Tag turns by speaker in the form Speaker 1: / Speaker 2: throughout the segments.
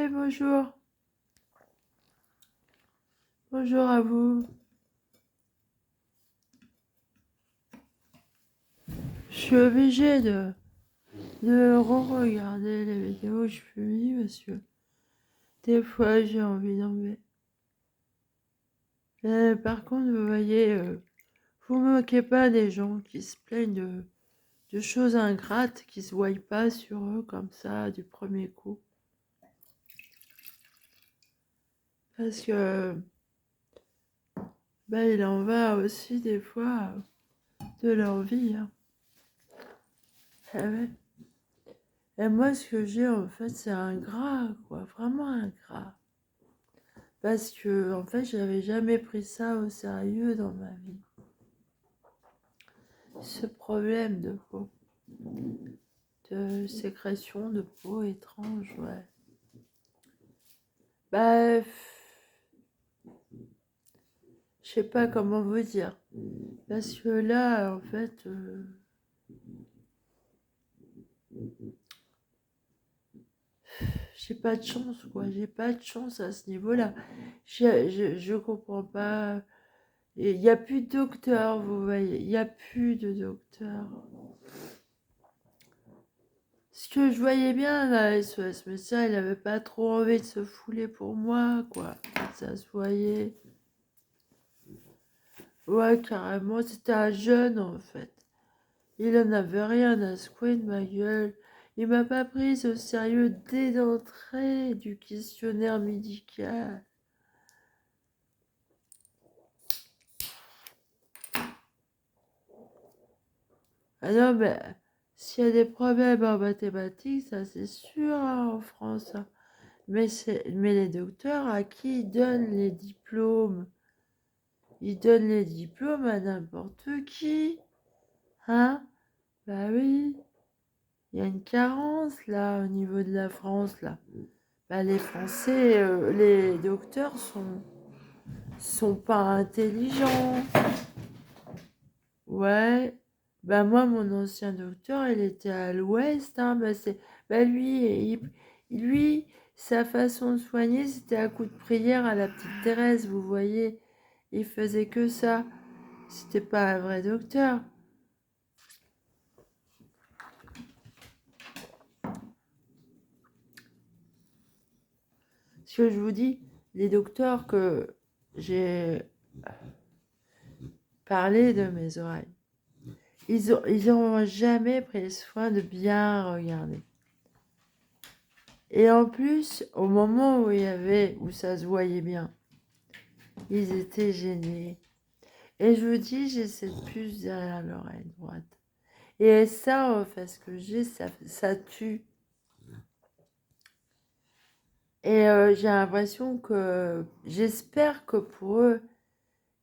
Speaker 1: bonjour. Bonjour à vous. Je suis obligée de re-regarder les vidéos que je publie parce que des fois j'ai envie d'enlever. Par contre, vous voyez, vous ne moquez pas des gens qui se plaignent de choses ingrates qui se voient pas sur eux comme ça du premier coup. Parce que il en va aussi des fois de leur vie. Hein. Ah ouais. Et moi, ce que j'ai, en fait, c'est un gras, quoi. Vraiment un gras. Parce que, en fait, j'avais jamais pris ça au sérieux dans ma vie. Ce problème de peau. De sécrétion de peau étrange, ouais. Je sais pas comment vous dire. Parce que là, en fait, j'ai pas de chance, quoi. J'ai pas de chance à ce niveau-là. Je comprends pas. Il n'y a plus de docteur, vous voyez. Il n'y a plus de docteur. Ce que je voyais bien, là, SOS Médecins, il avait pas trop envie de se fouler pour moi, quoi. Ça se voyait. Ouais, carrément, c'était un jeune, en fait. Il en avait rien à secouer de ma gueule. Il m'a pas prise au sérieux dès l'entrée du questionnaire médical. Ah non, mais s'il y a des problèmes en mathématiques, ça c'est sûr hein, en France. Hein. Mais les docteurs, à qui ils donnent les diplômes? Ils donnent les diplômes à n'importe qui. Hein? Bah oui. Il y a une carence là au niveau de la France là. Bah, les Français, les docteurs sont pas intelligents. Ouais. Bah moi, mon ancien docteur, il était à l'Ouest. Hein. Lui, sa façon de soigner, c'était à coup de prière à la petite Thérèse, vous voyez. Il faisait que ça. C'était pas un vrai docteur. Ce que je vous dis, les docteurs que j'ai parlé de mes oreilles, ils ont jamais pris soin de bien regarder. Et en plus, au moment où ça se voyait bien, ils étaient gênés. Et je vous dis, j'ai cette puce derrière l'oreille droite. Et ça, en fait, ce que j'ai, ça tue. Et j'ai l'impression que, j'espère que pour eux,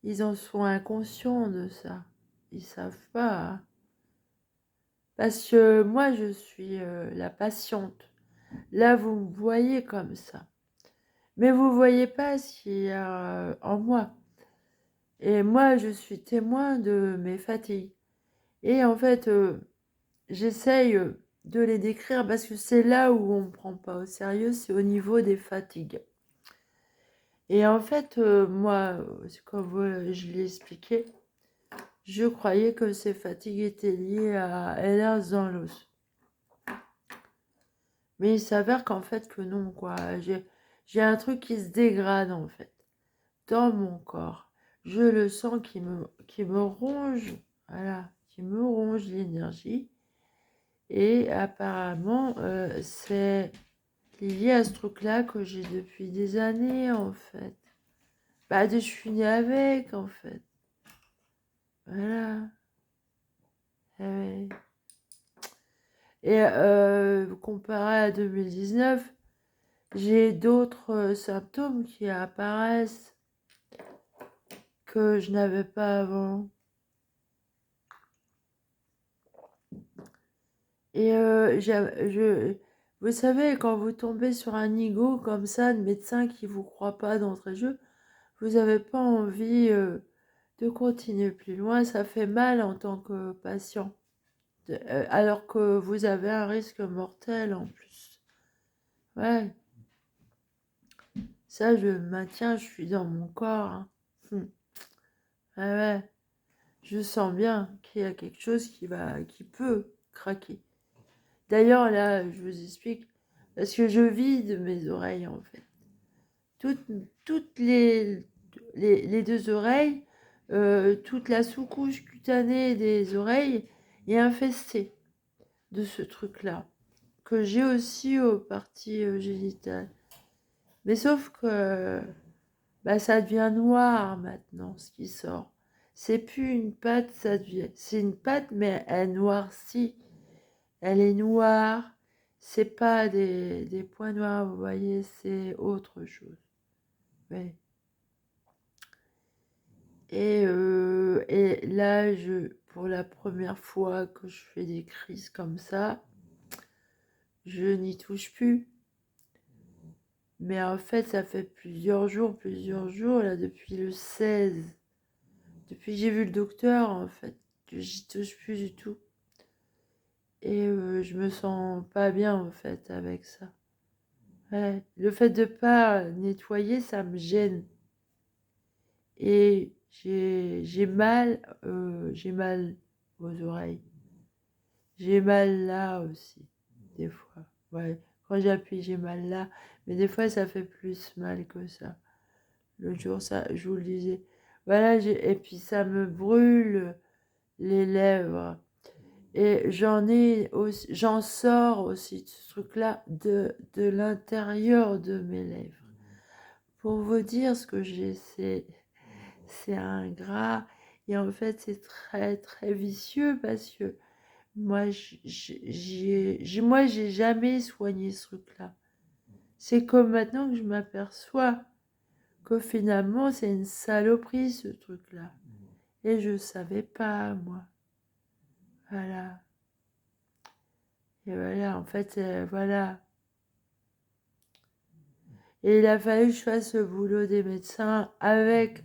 Speaker 1: ils en sont inconscients de ça. Ils savent pas. Hein. Parce que moi, je suis la patiente. Là, vous me voyez comme ça. Mais vous voyez pas ce qu'il y a en moi. Et moi, je suis témoin de mes fatigues. Et en fait, j'essaye de les décrire parce que c'est là où on ne me prend pas au sérieux, c'est au niveau des fatigues. Et en fait, moi, comme je l'ai expliqué, je croyais que ces fatigues étaient liées à hélas dans l'os. Mais il s'avère qu'en fait que non, quoi. J'ai un truc qui se dégrade, en fait, dans mon corps. Je le sens qui me ronge, voilà, qui me ronge l'énergie. Et apparemment, c'est lié à ce truc-là que j'ai depuis des années, en fait. Je suis née avec, en fait. Voilà. Ah ouais. Et comparé à 2019, j'ai d'autres symptômes qui apparaissent que je n'avais pas avant. Et vous savez, quand vous tombez sur un nigo comme ça, de médecin qui ne vous croit pas d'entrée de jeu, vous n'avez pas envie de continuer plus loin. Ça fait mal en tant que patient. Alors que vous avez un risque mortel en plus. Ouais. Ça, je le maintiens, je suis dans mon corps. Hein. Ah ouais, je sens bien qu'il y a quelque chose qui peut craquer. D'ailleurs, là, je vous explique, parce que je vide mes oreilles, en fait. Toutes les deux oreilles, toute la sous-couche cutanée des oreilles est infestée de ce truc-là, que j'ai aussi aux parties génitales. Mais sauf que bah, ça devient noir maintenant, ce qui sort. C'est plus une pâte, c'est une pâte, mais elle noircit. Elle est noire. C'est pas des points noirs, vous voyez, c'est autre chose. Ouais. Et là, pour la première fois que je fais des crises comme ça, je n'y touche plus. Mais en fait, ça fait plusieurs jours, là, depuis le 16. Depuis que j'ai vu le docteur, en fait, que j'y touche plus du tout. Et je me sens pas bien, en fait, avec ça. Ouais. Le fait de pas nettoyer, ça me gêne. Et j'ai mal aux oreilles. J'ai mal là aussi, des fois. Ouais, quand j'appuie, j'ai mal là. Mais des fois, ça fait plus mal que ça. L'autre jour, ça, je vous le disais. Voilà, et puis ça me brûle les lèvres. Et j'en sors aussi de ce truc-là de l'intérieur de mes lèvres. Pour vous dire ce que j'ai, c'est un gras. Et en fait, c'est très, très vicieux parce que moi, j'ai jamais soigné ce truc-là. C'est comme maintenant que je m'aperçois que finalement, c'est une saloperie, ce truc-là. Et je savais pas, moi. Voilà. Et voilà, en fait, voilà. Et il a fallu que je fasse le boulot des médecins avec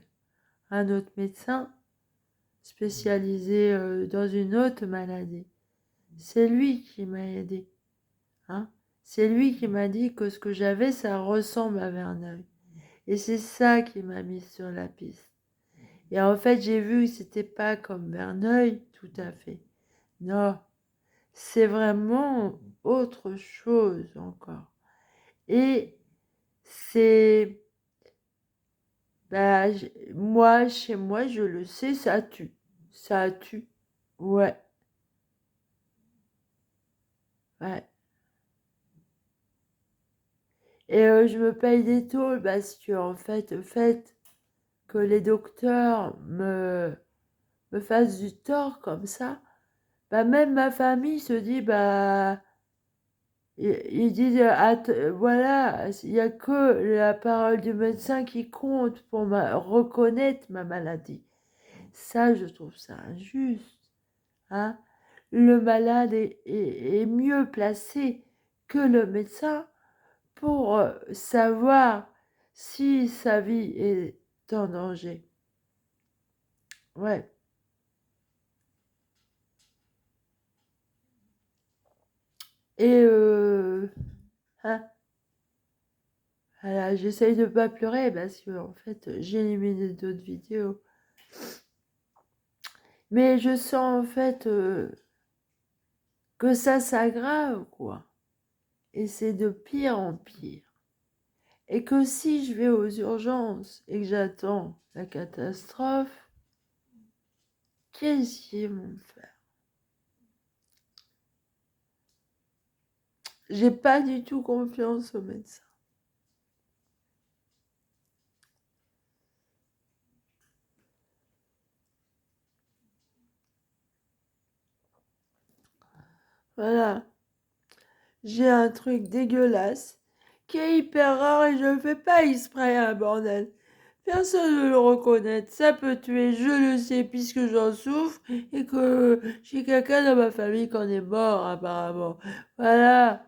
Speaker 1: un autre médecin spécialisé dans une autre maladie. C'est lui qui m'a aidé. Hein. C'est lui qui m'a dit que ce que j'avais, ça ressemble à Verneuil. Et c'est ça qui m'a mise sur la piste. Et en fait, j'ai vu que c'était pas comme Verneuil, tout à fait. Non, c'est vraiment autre chose encore. Et c'est... Bah, moi, chez moi, je le sais, ça tue. Ça tue. Ouais. Ouais. Et je me paye des tôles parce que, en fait, le fait que les docteurs me fassent du tort comme ça, bah, même ma famille se dit, bah, ils disent, voilà, il n'y a que la parole du médecin qui compte pour reconnaître ma maladie. Ça, je trouve ça injuste. Hein. Le malade est mieux placé que le médecin pour savoir si sa vie est en danger. Ouais. Et hein, voilà, j'essaye de ne pas pleurer parce que en fait j'ai éliminé d'autres vidéos. Mais je sens en fait que ça s'aggrave, quoi. Et c'est de pire en pire. Et que si je vais aux urgences et que j'attends la catastrophe, qu'est-ce qu'ils vont me faire? J'ai pas du tout confiance aux médecins. Voilà. J'ai un truc dégueulasse qui est hyper rare et je ne fais pas exprès, un bordel. Personne ne le reconnaître. Ça peut tuer, je le sais, puisque j'en souffre et que j'ai quelqu'un dans ma famille qui en est mort, apparemment. Voilà.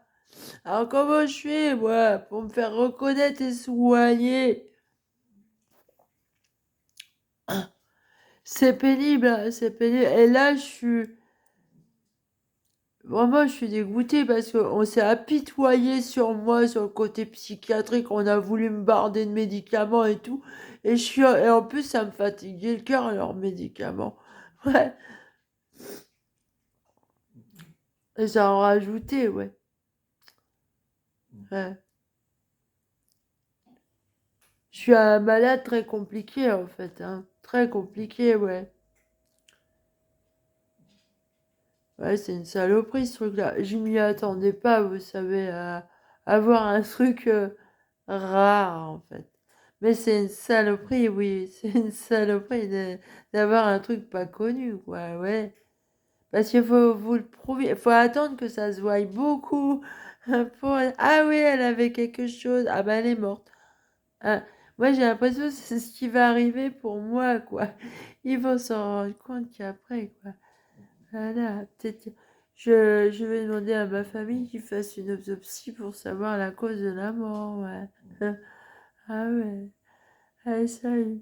Speaker 1: Alors, comment je fais, moi, pour me faire reconnaître et soigner? C'est pénible, hein, c'est pénible. Et là, je suis Vraiment, je suis dégoûtée parce qu'on s'est apitoyé sur moi, sur le côté psychiatrique. On a voulu me barder de médicaments et tout. Et en plus, ça me fatiguait le cœur, leurs médicaments. Ouais. Et ça en rajoutait, ouais. Ouais. Je suis un malade très compliqué, en fait, hein. Très compliqué, ouais. Ouais, c'est une saloperie, ce truc-là. Je m'y attendais pas, vous savez, à avoir un truc rare, en fait. Mais c'est une saloperie, oui. C'est une saloperie d'avoir un truc pas connu, quoi, ouais. Parce qu'il faut vous le prouver. Il faut attendre que ça se voie beaucoup pour... Ah oui, elle avait quelque chose. Ah ben, elle est morte. Ah, moi, j'ai l'impression que c'est ce qui va arriver pour moi, quoi. Ils vont s'en rendre compte qu'après, quoi. Voilà, peut-être je vais demander à ma famille qu'ils fassent une autopsie pour savoir la cause de la mort, ouais. Ah ouais, allez, salut.